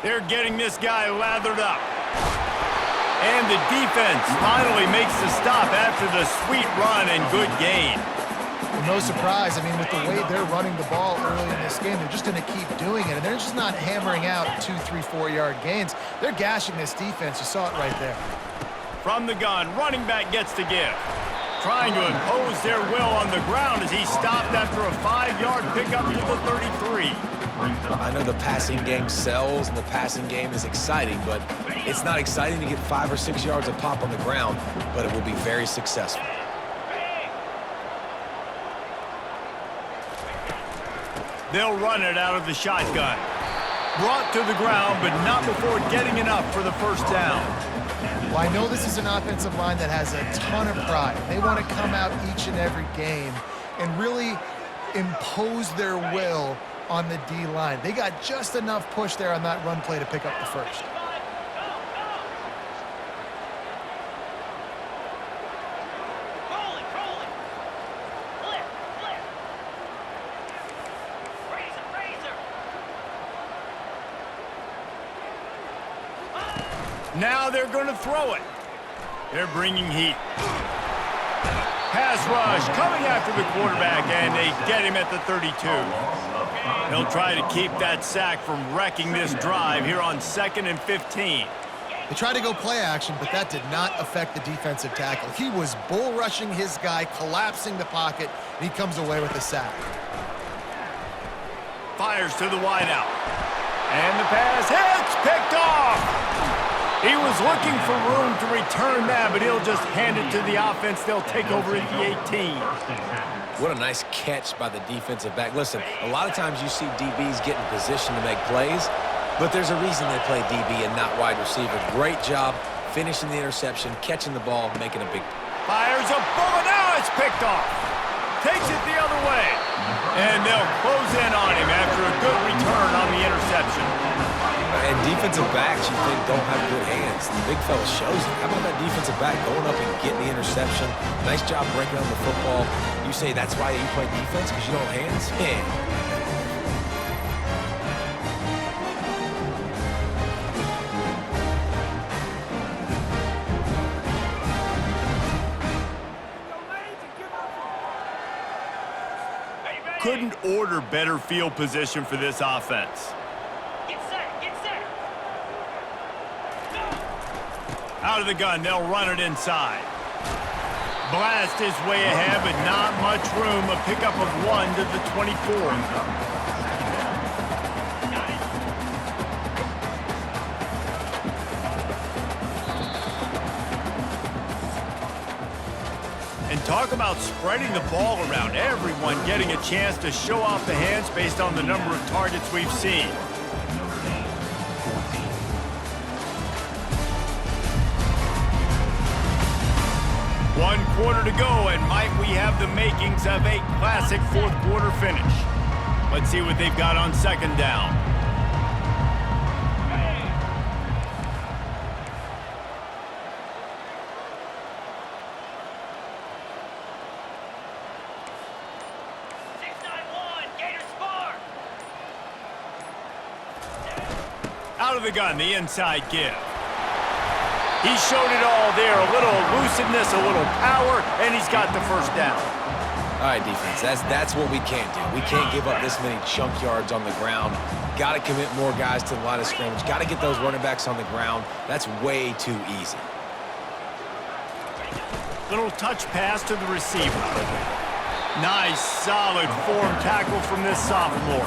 They're getting this guy lathered up. And the defense finally makes the stop after the sweet run and good gain. Well, no surprise. I mean, with the way they're running the ball early in this game, they're just going to keep doing it. And they're just not hammering out 2, 3, 4-yard gains. They're gashing this defense. You saw it right there. From the gun, running back gets the give. Trying to impose their will on the ground as he stopped after a 5-yard pickup to the 33. I know the passing game sells and the passing game is exciting, but it's not exciting to get 5 or 6 yards of pop on the ground, but it will be very successful. They'll run it out of the shotgun. Brought to the ground, but not before getting enough for the first down. Well, I know this is an offensive line that has a ton of pride. They want to come out each and every game and really impose their will on the D-line. They got just enough push there on that run play to pick up the first. Now they're going to throw it. They're bringing heat. Pass rush coming after the quarterback, and they get him at the 32. They'll try to keep that sack from wrecking this drive here on 2nd and 15. They tried to go play action, but that did not affect the defensive tackle. He was bull rushing his guy, collapsing the pocket, and he comes away with a sack. Fires to the wideout. And the pass hits, picked off. He was looking for room to return that, but he'll just hand it to the offense. They'll take over at the 18. What a nice catch by the defensive back. Listen, a lot of times you see DBs get in position to make plays, but there's a reason they play DB and not wide receiver. Great job finishing the interception, catching the ball, making a big... Fires a bullet. Now it's picked off. Takes it the other way. And they'll close in on him after a good return on the interception. And defensive backs, you think, don't have good hands. The big fella shows it. How about that defensive back going up and getting the interception? Nice job breaking on the football. You say that's why you play defense, because you don't have hands? Man. Couldn't order better field position for this offense. Out of the gun, they'll run it inside. Blast is way ahead, but not much room. A pickup of 1 to the 24. And talk about spreading the ball around. Everyone getting a chance to show off the hands based on the number of targets we've seen. One quarter to go, and might we have the makings of a classic fourth quarter finish. Let's see what they've got on 2nd down. Out of the gun, the inside give. He showed it all there. A little elusiveness, a little power, and he's got the first down. All right, defense, that's what we can't do. We can't give up this many chunk yards on the ground. Got to commit more guys to the line of scrimmage. Got to get those running backs on the ground. That's way too easy. Little touch pass to the receiver. Nice, solid form tackle from this sophomore.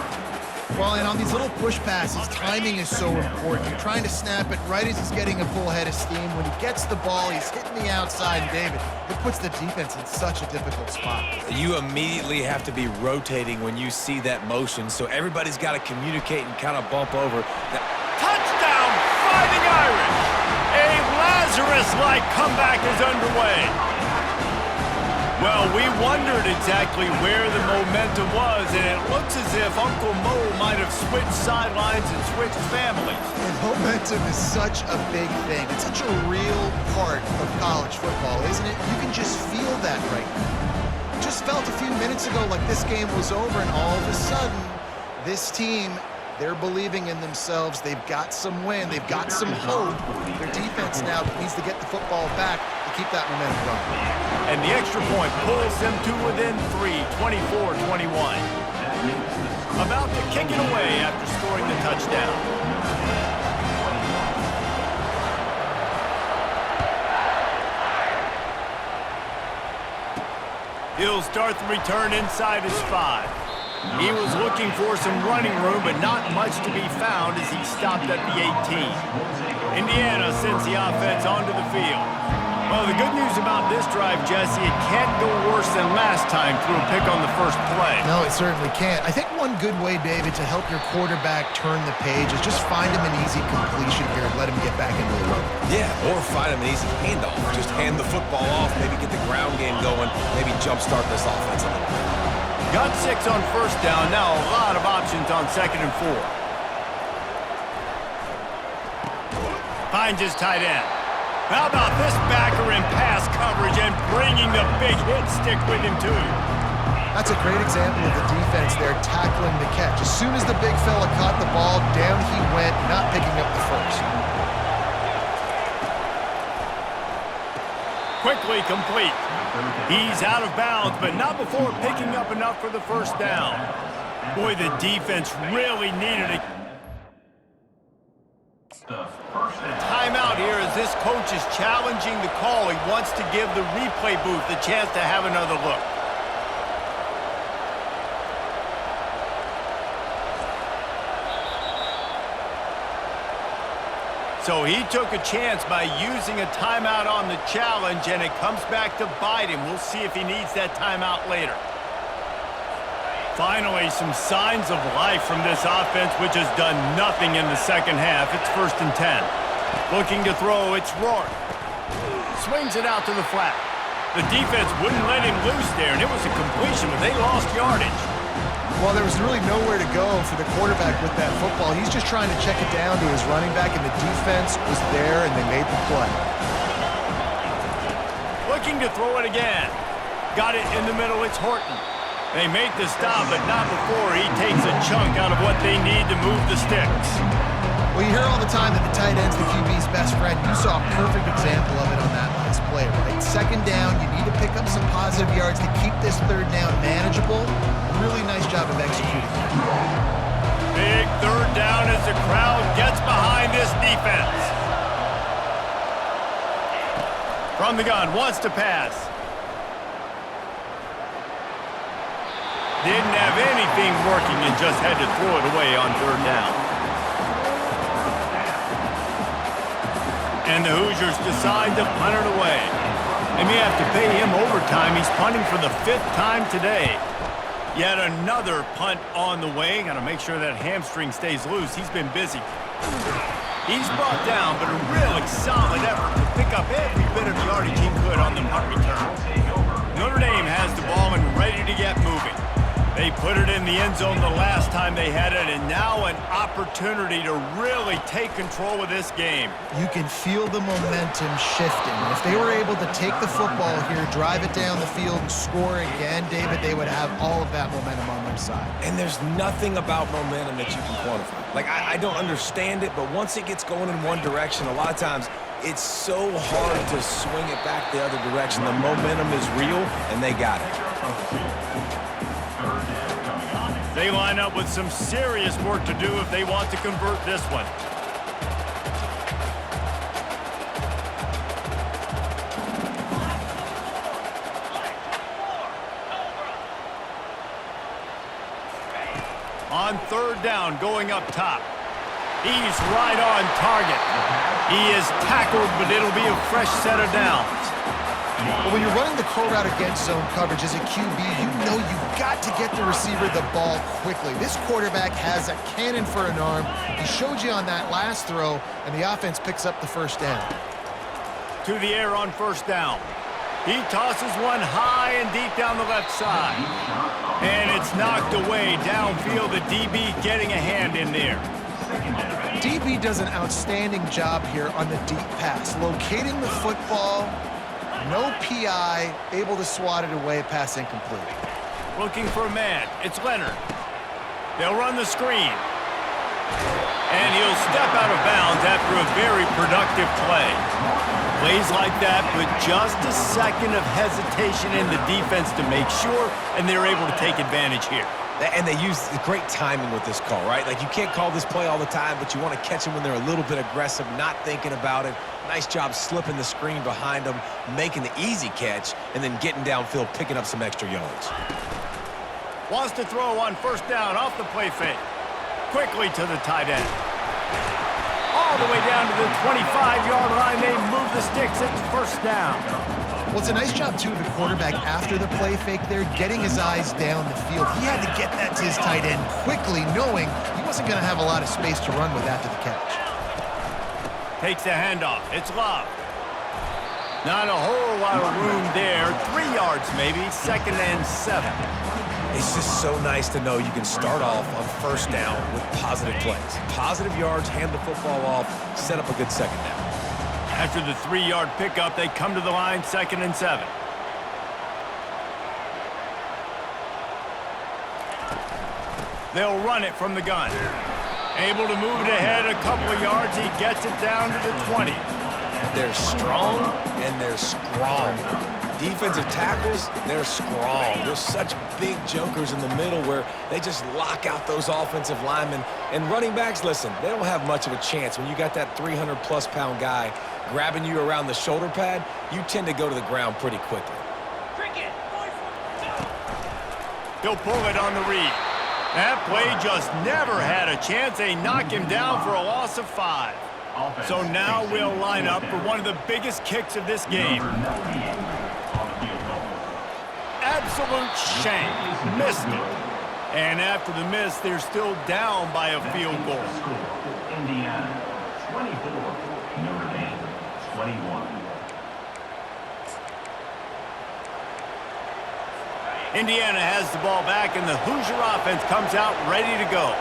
Well, and on these little push passes, timing is so important. You're trying to snap it right as he's getting a full head of steam. When he gets the ball, he's hitting the outside, and David, it puts the defense in such a difficult spot. You immediately have to be rotating when you see that motion, so everybody's got to communicate and kind of bump over. Touchdown, Fighting Irish! A Lazarus-like comeback is underway. Well, we wondered exactly where the momentum was, and it looks as if Uncle Mo might have switched sidelines and switched families. And momentum is such a big thing. It's such a real part of college football, isn't it? You can just feel that right now. It just felt a few minutes ago like this game was over, and all of a sudden, this team, they're believing in themselves. They've got some wind. They've got some hope. Their defense now needs to get the football back to keep that momentum going. And the extra point pulls them to within 3, 24-21. About to kick it away after scoring the touchdown. He'll start the return inside his 5. He was looking for some running room, but not much to be found as he stopped at the 18. Indiana sends the offense onto the field. Well, the good news about this drive, Jesse, it can't go worse than last time through a pick on the first play. No, it certainly can't. I think one good way, David, to help your quarterback turn the page is just find him an easy completion here and let him get back into the run. Yeah, or find him an easy handoff. Just hand the football off, maybe get the ground game going, maybe jumpstart this offense a little bit. Got 6 on first down. Now a lot of options on 2nd and 4. Finds his tight end. How about this backer in pass coverage and bringing the big hit stick with him, too? That's a great example of the defense there tackling the catch. As soon as the big fella caught the ball, down he went, not picking up the first. Quickly complete. He's out of bounds, but not before picking up enough for the first down. Boy, the defense really needed it. Timeout here as this coach is challenging the call. He wants to give the replay booth a chance to have another look. So he took a chance by using a timeout on the challenge, and it comes back to bite him. We'll see if he needs that timeout later. Finally, some signs of life from this offense, which has done nothing in the second half. It's 1st and 10. Looking to throw, it's Rourke. Swings it out to the flat. The defense wouldn't let him loose there, and it was a completion, but they lost yardage. Well, there was really nowhere to go for the quarterback with that football. He's just trying to check it down to his running back, and the defense was there, and they made the play. Looking to throw it again. Got it in the middle, it's Horton. They make the stop, but not before he takes a chunk out of what they need to move the sticks. Well, you hear all the time that the tight end's the QB's best friend. You saw a perfect example of it on that last play, right? 2nd down, you need to pick up some positive yards to keep this 3rd down manageable. Really nice job of executing that. Big 3rd down as the crowd gets behind this defense. From the gun, wants to pass. Didn't have anything working and just had to throw it away on 3rd down. And the Hoosiers decide to punt it away. They may have to pay him overtime. He's punting for the 5th time today. Yet another punt on the way. Got to make sure that hamstring stays loose. He's been busy. He's brought down, but a really solid effort to pick up every bit of yardage he could on the punt return. Notre Dame has the ball and ready to get moving. They put it in the end zone the last time they had it, and now an opportunity to really take control of this game. You can feel the momentum shifting. And if they were able to take the football here, drive it down the field, and score again, David, they would have all of that momentum on their side. And there's nothing about momentum that you can quantify. Like, I don't understand it, but once it gets going in one direction, a lot of times it's so hard to swing it back the other direction. The momentum is real, and they got it. They line up with some serious work to do if they want to convert this one. On third down, going up top. He's right on target. He is tackled, but it'll be a fresh set of downs. Well, when you're running the curl route against zone coverage as a QB, you know you've got to get the receiver the ball quickly. This quarterback has a cannon for an arm. He showed you on that last throw, and the offense picks up the first down. To the air on first down. He tosses one high and deep down the left side. And it's knocked away downfield. The DB getting a hand in there. DB does an outstanding job here on the deep pass, locating the football. No PI, able to swat it away, pass incomplete. Looking for a man. It's Leonard. They'll run the screen. And he'll step out of bounds after a very productive play. Plays like that, but just a second of hesitation in the defense to make sure, and they're able to take advantage here. And they use great timing with this call, right? Like, you can't call this play all the time, but you want to catch them when they're a little bit aggressive, not thinking about it. Nice job slipping the screen behind them, making the easy catch, and then getting downfield, picking up some extra yards. Wants to throw on first down off the play fake. Quickly to the tight end. All the way down to the 25-yard line. They move the sticks. It's first down. Well, it's a nice job, too, of the quarterback after the play fake there, getting his eyes down the field. He had to get that to his tight end quickly, knowing he wasn't going to have a lot of space to run with after the catch. Takes the handoff. It's Love. Not a whole lot of room there. 3 yards maybe. Second and 7. It's just so nice to know you can start off on first down with positive plays. Positive yards, hand the football off, set up a good second down. After the 3-yard pickup, they come to the line, second and 7. They'll run it from the gun. Able to move it ahead a couple of yards. He gets it down to the 20. They're strong and they're strong. Defensive tackles, they're strong. They're such big jokers in the middle where they just lock out those offensive linemen. And running backs, listen, they don't have much of a chance. When you got that 300-plus-pound guy grabbing you around the shoulder pad, you tend to go to the ground pretty quickly. He'll pull it on the read. That play just never had a chance. They knock him down for a loss of 5. So now we'll line up for one of the biggest kicks of this game. Absolute shank. Missed it. And after the miss, they're still down by a field goal. Indiana, 24. Notre Dame, 21. Indiana has the ball back, and the Hoosier offense comes out ready to go.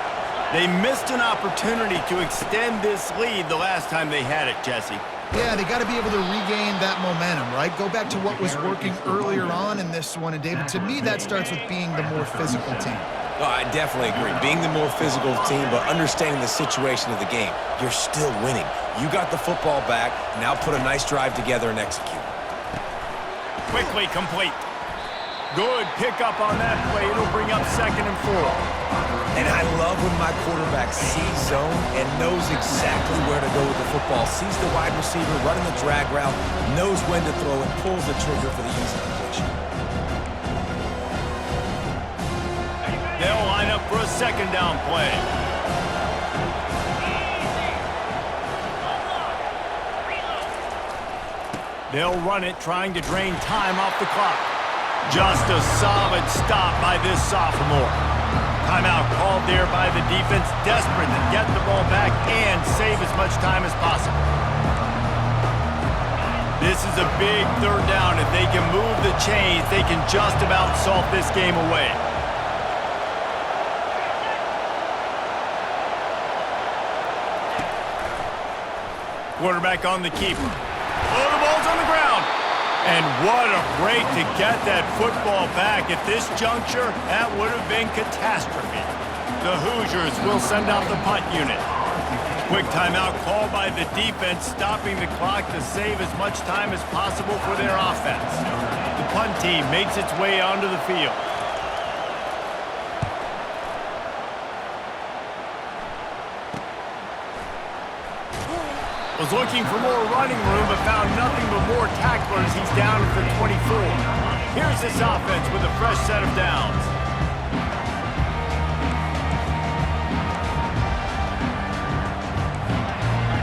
They missed an opportunity to extend this lead the last time they had it, Jesse. Yeah, they got to be able to regain that momentum, right? Go back to what was working earlier on in this one. And, David, to me, that starts with being the more physical team. Oh, I definitely agree. Being the more physical team, but understanding the situation of the game. You're still winning. You got the football back. Now put a nice drive together and execute. Quickly complete. Good pickup on that play. It'll bring up second and 4. And I love when my quarterback sees zone and knows exactly where to go with the football. Sees the wide receiver running the drag route, knows when to throw and pulls the trigger for the easy completion. They'll line up for a second down play. They'll run it, trying to drain time off the clock. Just a solid stop by this sophomore. Timeout called there by the defense, desperate to get the ball back and save as much time as possible. This is a big third down. If they can move the chains, they can just about salt this game away. Quarterback on the keeper. Oh, the ball's on the ground. And what a break to get that football back. At this juncture, that would have been catastrophe. The Hoosiers will send out the punt unit. Quick timeout called by the defense, stopping the clock to save as much time as possible for their offense. The punt team makes its way onto the field. Was looking for more running room, but found nothing but more tacklers. He's down at the 24. Here's this offense with a fresh set of downs.